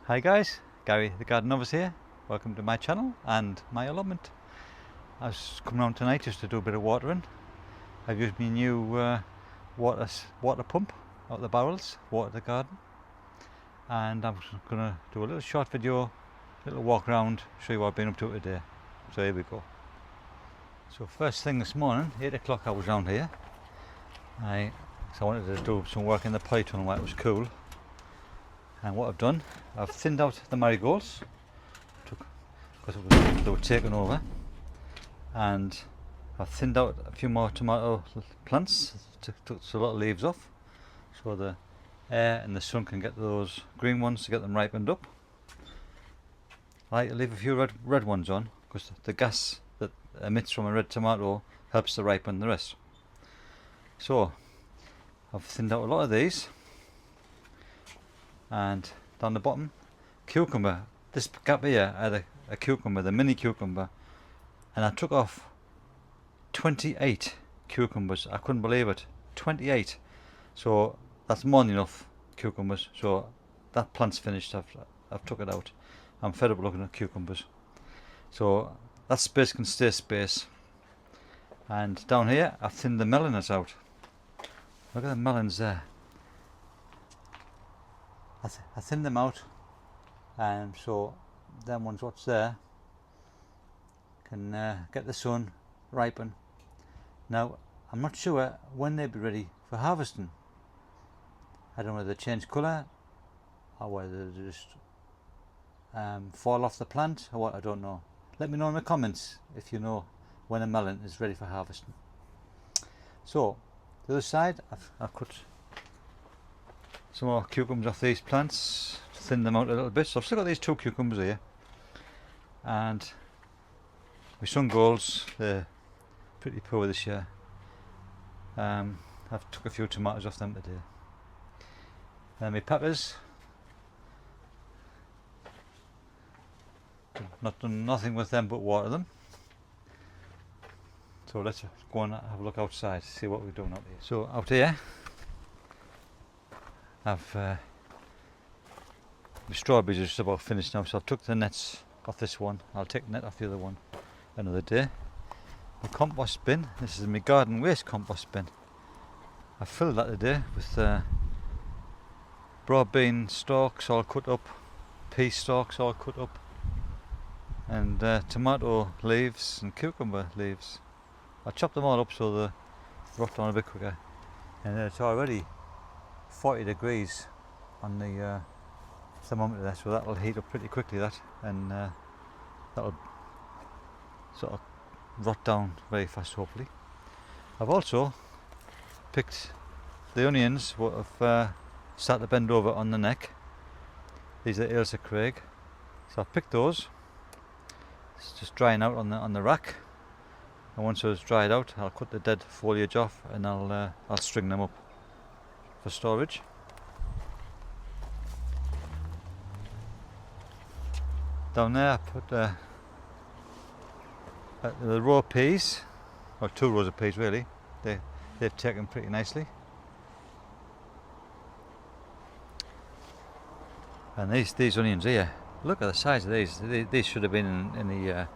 Hi guys, Gary the Garden Novice here. Welcome to my channel and my allotment. I was coming on tonight just to do a bit of watering. I've used my new water pump out the barrels, water the garden, and I'm going to do a little short video, a little walk around, show you what I've been up to today. So here we go. So first thing this morning, 8 o'clock I was round here. So I wanted to do some work in the python while it was cool. And what I've done, I've thinned out the marigolds because they were taken over, and I've thinned out a few more tomato plants, took a lot of leaves off so the air and the sun can get those green ones to get them ripened up. I like to leave a few red ones on because the gas that emits from a red tomato helps to ripen the rest. So I've thinned out a lot of these. And down the bottom, cucumber. This gap here, I had a cucumber, the mini cucumber, and I took off 28 cucumbers. I couldn't believe it. 28. So that's more than enough cucumbers. So that plant's finished. I've took it out. I'm fed up looking at cucumbers. So that space can stay space. And down here, I've thinned the melons out. Look at the melons there. I thinned them out, and so them ones what's there can get the sun, ripen. Now I'm not sure when they'll be ready for harvesting. I don't know whether they change colour or whether they just fall off the plant or what, I don't know. Let me know in the comments if you know when a melon is ready for harvesting. So the other side, I've cut some more cucumbers off these plants to thin them out a little bit. So I've still got these two cucumbers here, and my sun golds, they're pretty poor this year. I've took a few tomatoes off them today. And my peppers, not done nothing with them but water them. So let's go and have a look outside, see what we're doing out here. So out here the strawberries are just about finished now, so I've took the nets off this one. I'll take the net off the other one another day. My compost bin, this is my garden waste compost bin. I filled that today with broad bean stalks all cut up, pea stalks all cut up, and tomato leaves and cucumber leaves. I chopped them all up so they rot down a bit quicker, and it's already 40 degrees on the thermometer there, so that'll heat up pretty quickly, and that'll sort of rot down very fast, hopefully. I've also picked the onions what have started to bend over on the neck. These are Ailsa Craig, so I've picked those. It's just drying out on the rack, and once it's dried out, I'll cut the dead foliage off and I'll string them up for storage. Down there I put the row of peas, or 2 rows of peas really. They've taken pretty nicely. And these onions here, look at the size of these. These should have been in the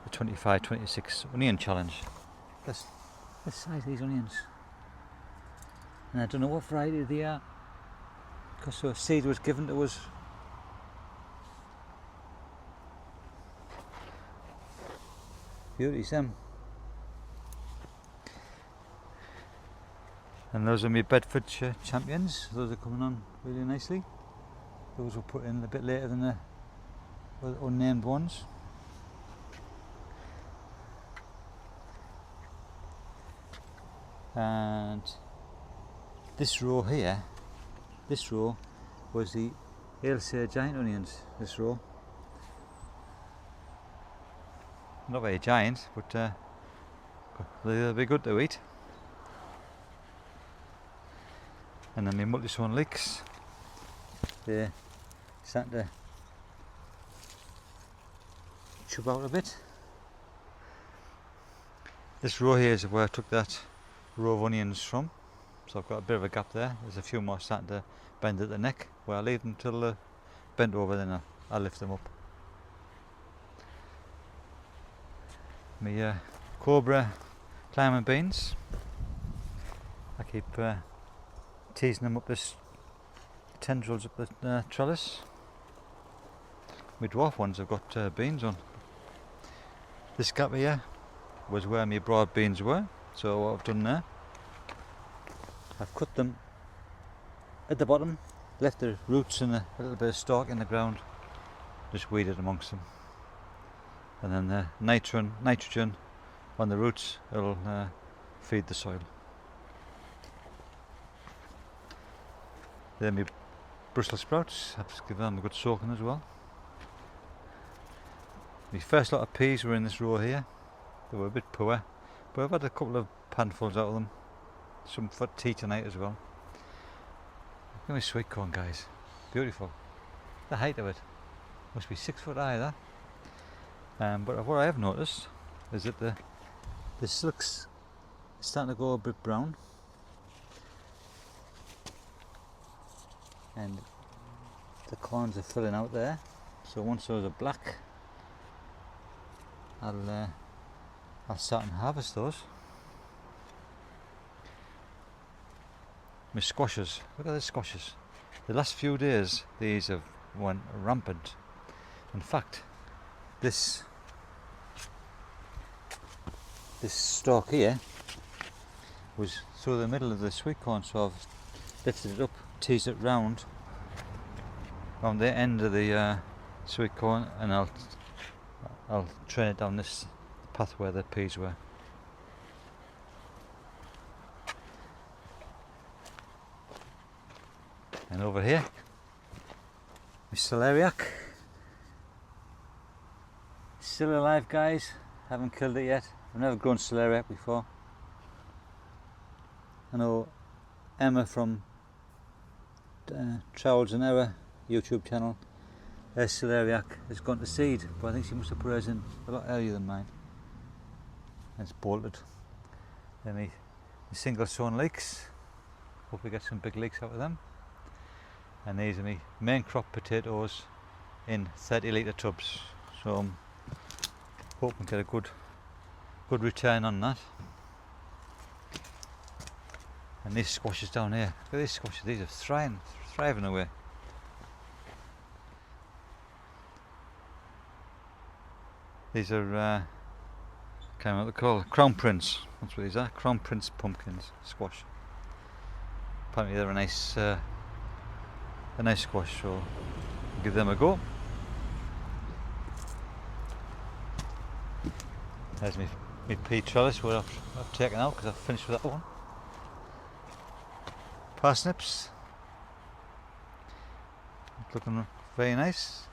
25-26 onion challenge. This size of these onions. And I don't know what variety they are, because a seed was given to us. Beauties them. And those are my Bedfordshire champions. Those are coming on really nicely. Those were put in a bit later than the unnamed ones. And this row here, this row was the Ailsa giant onions, this row. Not very giant, but they'll be good to eat. And then my multi-zone leeks, they're starting to chub out a bit. This row here is where I took that row of onions from. So I've got a bit of a gap there. There's a few more starting to bend at the neck, where I leave them till bent over, then I'll lift them up. My Cobra climbing beans, I keep teasing them up this tendrils up the trellis. My dwarf ones have got beans on. This gap here was where my broad beans were, so what I've done there, I've cut them at the bottom, left the roots and a little bit of stalk in the ground, just weeded amongst them, and then the nitrogen on the roots will feed the soil. Then my Brussels sprouts, I've just given them a good soaking as well. My first lot of peas were in this row here. They were a bit poor, but I've had a couple of handfuls out of them, some for tea tonight as well. Look at my sweet corn, guys, beautiful. The height of it must be 6 foot high, that. But what I have noticed is that the silk's starting to go a bit brown, and the corns are filling out there. So once those are black, I'll start and harvest those. My squashes, look at the squashes. The last few days these have went rampant. In fact, this stalk here was through the middle of the sweet corn, so I've lifted it up, teased it round the end of the sweet corn, and I'll train it down this path where the peas were. And over here, my celeriac, still alive, guys. Haven't killed it yet. I've never grown celeriac before. I know Emma from Trials and Error YouTube channel, her celeriac has gone to seed, but I think she must have put hers in a lot earlier than mine. And it's bolted. Then my single sown leeks. Hope we get some big leeks out of them. And these are my main crop potatoes in 30 litre tubs. So I'm hoping to get a good return on that. And these squashes down here, look at these squashes, these are thriving away. These are, can't remember what they're called, Crown Prince, that's what these are, Crown Prince pumpkins, squash. Apparently they're a nice squash, so I'll give them a go. There's my pea trellis where I've taken out because I've finished with that one. Parsnips, looking very nice.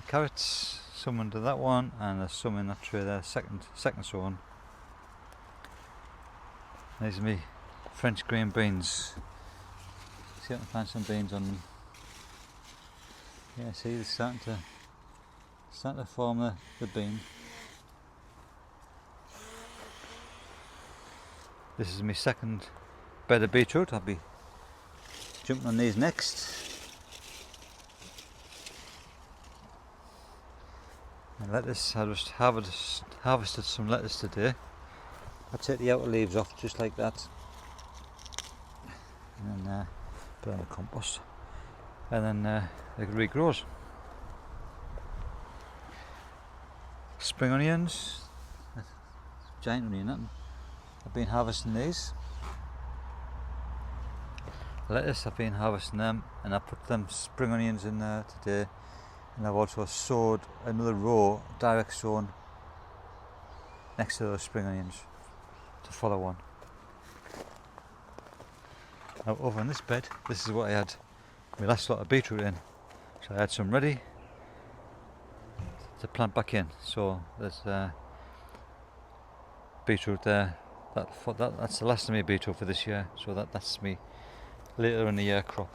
Carrots, some under that one, and there's some in that tray there, second sown. These are my French green beans. See if I can find some beans on them. Yeah, see, they're starting to form the bean. This is my second bed of beetroot. I'll be jumping on these next. And lettuce, I just harvested some lettuce today. I take the outer leaves off just like that, and then put it in the compost, and then it regrows. Spring onions, giant onion. I've been harvesting these. Lettuce, I've been harvesting them, and I put them spring onions in there today. And I've also sowed another row, direct sown, next to those spring onions to follow on. Now over on this bed, this is what I had my last lot of beetroot in. So I had some ready to plant back in. So there's beetroot there. That's the last of my beetroot for this year. So that's me later in the year crop.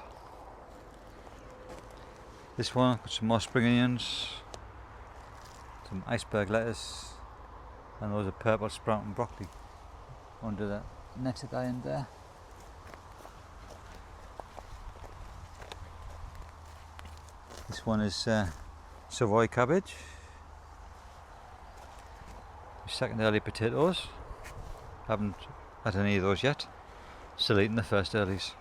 This one, I've got some more spring onions, some iceberg lettuce, and those are purple sprouting broccoli under the netted iron there. This one is Savoy cabbage. Second early potatoes. Haven't had any of those yet. Still eating the first earlies.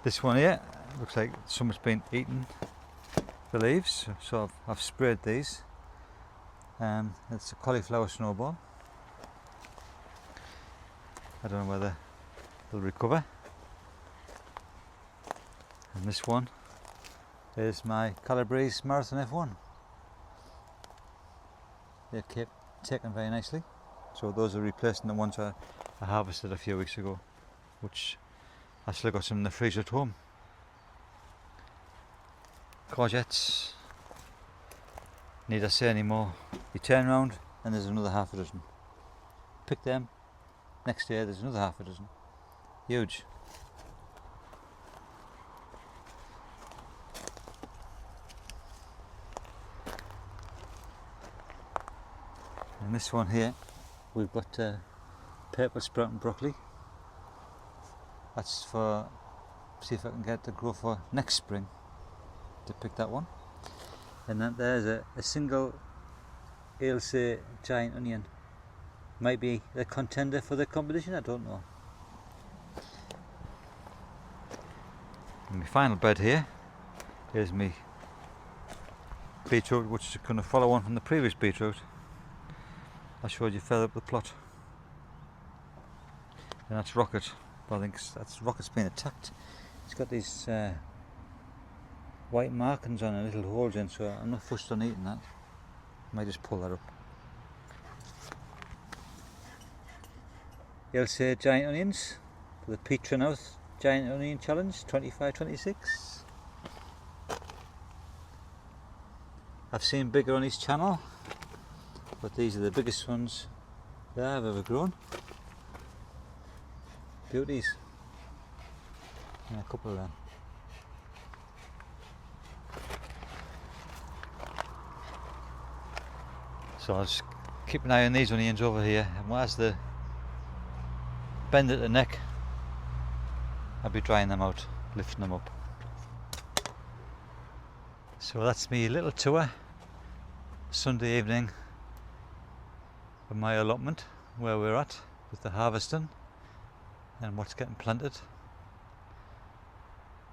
This one here looks like someone's been eating the leaves, so I've sprayed these. It's a cauliflower snowball. I don't know whether they'll recover. And this one is my Calabrese Marathon F1. They've kept taken very nicely. So those are replacing the ones I harvested a few weeks ago, which I still got some in the freezer at home. Courgettes, need I say any more? You turn around and there's another half a dozen. Pick them, next year there's another half a dozen. Huge. And this one here, we've got purple sprouting broccoli. That's for, see if I can get to grow for next spring, to pick that one. And then there's a single Ailsa giant onion. Might be the contender for the competition, I don't know. And my final bed here is my beetroot, which is going to follow on from the previous beetroot I showed you further up the plot. And that's Rocket. But I think that's Rocket's been attacked. It's got these white markings on it, little holes in, so I'm not fussed on eating that. I might just pull that up. Ailsa giant onions for the Petronouth Giant Onion Challenge 25-26. I've seen bigger on his channel, but these are the biggest ones that I've ever grown. Beauties. And a couple of them. So I'll just keep an eye on these onions over here, and as the bend at the neck, I'll be drying them out, lifting them up. So that's me little tour Sunday evening of my allotment, where we're at with the harvesting and what's getting planted.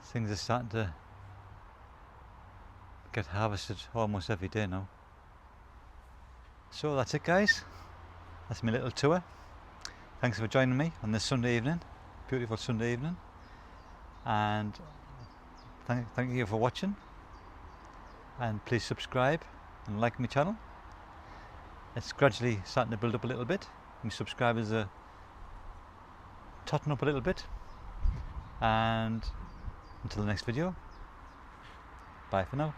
Things are starting to get harvested almost every day now. So that's it, guys. That's my little tour. Thanks for joining me on this Sunday evening, beautiful Sunday evening, and thank you for watching, and please subscribe and like my channel. It's gradually starting to build up a little bit. My subscribers are totting up a little bit, and until the next video, bye for now.